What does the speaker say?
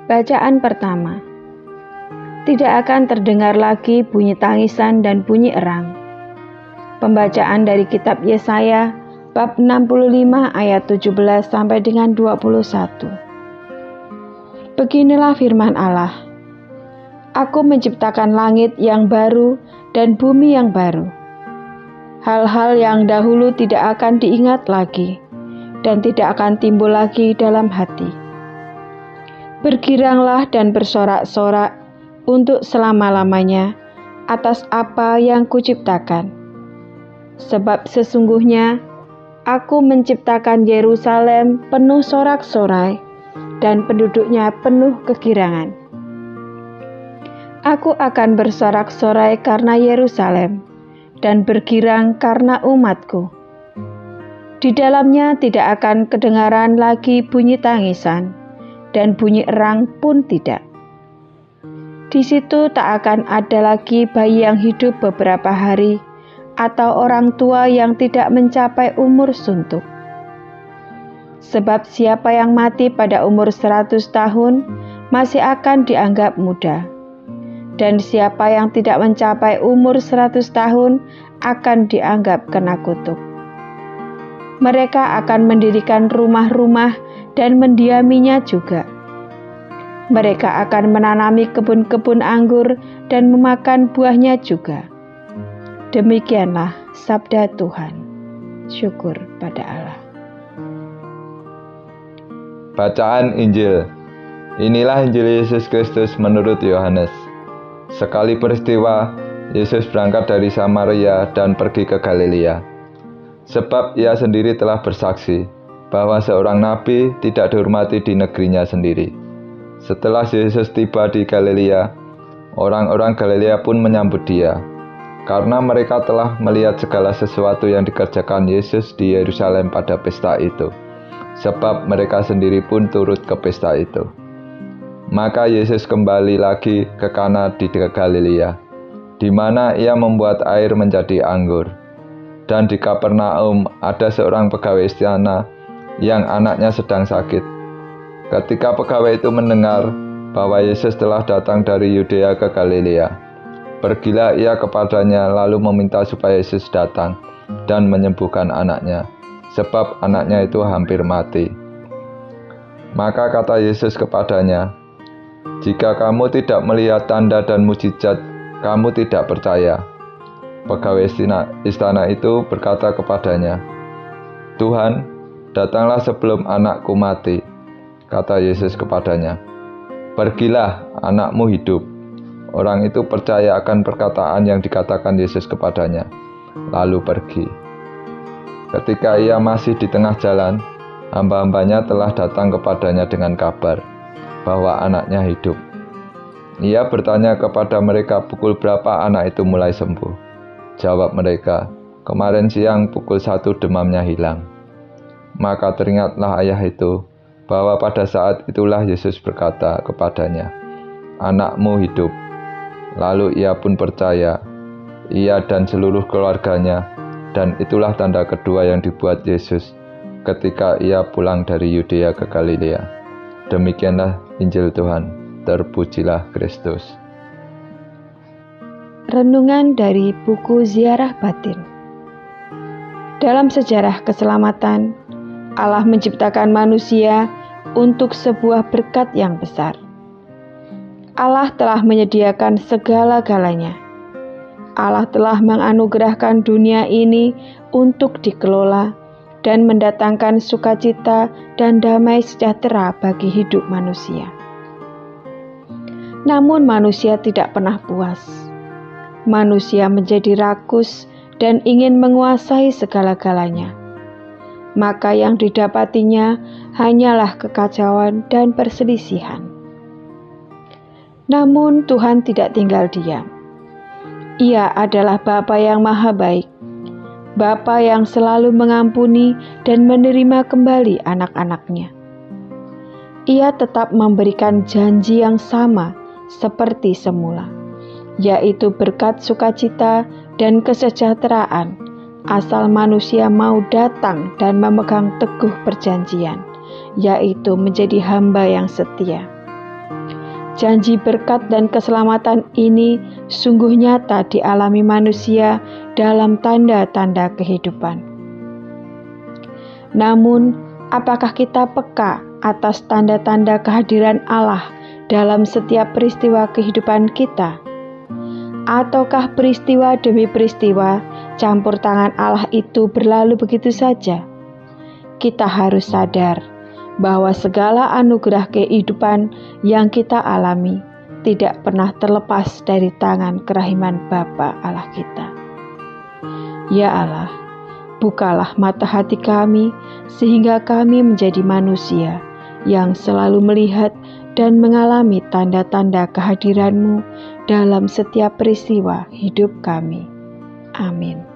Bacaan pertama. Tidak akan terdengar lagi bunyi tangisan dan bunyi erang. Pembacaan dari kitab Yesaya bab 65 ayat 17 sampai dengan 21. Beginilah firman Allah. Aku menciptakan langit yang baru dan bumi yang baru. Hal-hal yang dahulu tidak akan diingat lagi dan tidak akan timbul lagi dalam hati. Bergiranglah dan bersorak-sorak untuk selama-lamanya atas apa yang kuciptakan. Sebab sesungguhnya aku menciptakan Yerusalem penuh sorak-sorai dan penduduknya penuh kegirangan. Aku akan bersorak-sorai karena Yerusalem dan bergirang karena umatku. Di dalamnya tidak akan kedengaran lagi bunyi tangisan dan bunyi erang pun tidak. Di situ tak akan ada lagi bayi yang hidup beberapa hari atau orang tua yang tidak mencapai umur suntuk. Sebab siapa yang mati pada umur 100 tahun masih akan dianggap muda. Dan siapa yang tidak mencapai umur 100 tahun akan dianggap kena kutuk. Mereka akan mendirikan rumah-rumah dan mendiaminya juga. Mereka akan menanami kebun-kebun anggur dan memakan buahnya juga. Demikianlah sabda Tuhan. Syukur pada Allah. Bacaan Injil. Inilah Injil Yesus Kristus menurut Yohanes. Sekali peristiwa, Yesus berangkat dari Samaria dan pergi ke Galilea. Sebab ia sendiri telah bersaksi bahwa seorang nabi tidak dihormati di negerinya sendiri. Setelah Yesus tiba di Galilea, orang-orang Galilea pun menyambut dia, karena mereka telah melihat segala sesuatu yang dikerjakan Yesus di Yerusalem pada pesta itu. Sebab mereka sendiri pun turut ke pesta itu. Maka Yesus kembali lagi ke Kana di Galilea, di mana ia membuat air menjadi anggur. Dan di Kapernaum ada seorang pegawai istana yang anaknya sedang sakit. Ketika pegawai itu mendengar bahwa Yesus telah datang dari Yudea ke Galilea, pergilah ia kepadanya lalu meminta supaya Yesus datang dan menyembuhkan anaknya, sebab anaknya itu hampir mati. Maka kata Yesus kepadanya, "Jika kamu tidak melihat tanda dan mukjizat, kamu tidak percaya." Pegawai istana itu berkata kepadanya, "Tuhan, datanglah sebelum anakku mati." Kata Yesus kepadanya, "Pergilah, anakmu hidup." Orang itu percaya akan perkataan yang dikatakan Yesus kepadanya, lalu pergi. Ketika ia masih di tengah jalan, hamba-hambanya telah datang kepadanya dengan kabar bahwa anaknya hidup. Ia bertanya kepada mereka pukul berapa anak itu mulai sembuh. Jawab mereka, "Kemarin siang pukul 1 demamnya hilang." Maka teringatlah ayah itu bahwa pada saat itulah Yesus berkata kepadanya, "Anakmu hidup." Lalu ia pun percaya, ia dan seluruh keluarganya, dan itulah tanda kedua yang dibuat Yesus ketika ia pulang dari Yudea ke Galilea. Demikianlah Injil Tuhan. Terpujilah Kristus. Renungan dari buku Ziarah Batin. Dalam sejarah keselamatan, Allah menciptakan manusia untuk sebuah berkat yang besar. Allah telah menyediakan segala-galanya. Allah telah menganugerahkan dunia ini untuk dikelola dan mendatangkan sukacita dan damai sejahtera bagi hidup manusia. Namun manusia tidak pernah puas. Manusia menjadi rakus dan ingin menguasai segala-galanya. Maka yang didapatinya hanyalah kekacauan dan perselisihan. Namun Tuhan tidak tinggal diam. Ia adalah Bapa yang Maha Baik, Bapa yang selalu mengampuni dan menerima kembali anak-anaknya. Ia tetap memberikan janji yang sama seperti semula, yaitu berkat sukacita dan kesejahteraan, asal manusia mau datang dan memegang teguh perjanjian, yaitu menjadi hamba yang setia. Janji berkat dan keselamatan ini sungguh nyata dialami manusia dalam tanda-tanda kehidupan. Namun, apakah kita peka atas tanda-tanda kehadiran Allah dalam setiap peristiwa kehidupan kita? Ataukah peristiwa demi peristiwa campur tangan Allah itu berlalu begitu saja? Kita harus sadar bahwa segala anugerah kehidupan yang kita alami tidak pernah terlepas dari tangan kerahiman Bapa Allah kita. Ya Allah, bukalah mata hati kami sehingga kami menjadi manusia yang selalu melihat dan mengalami tanda-tanda kehadiran-Mu dalam setiap peristiwa hidup kami. Amin.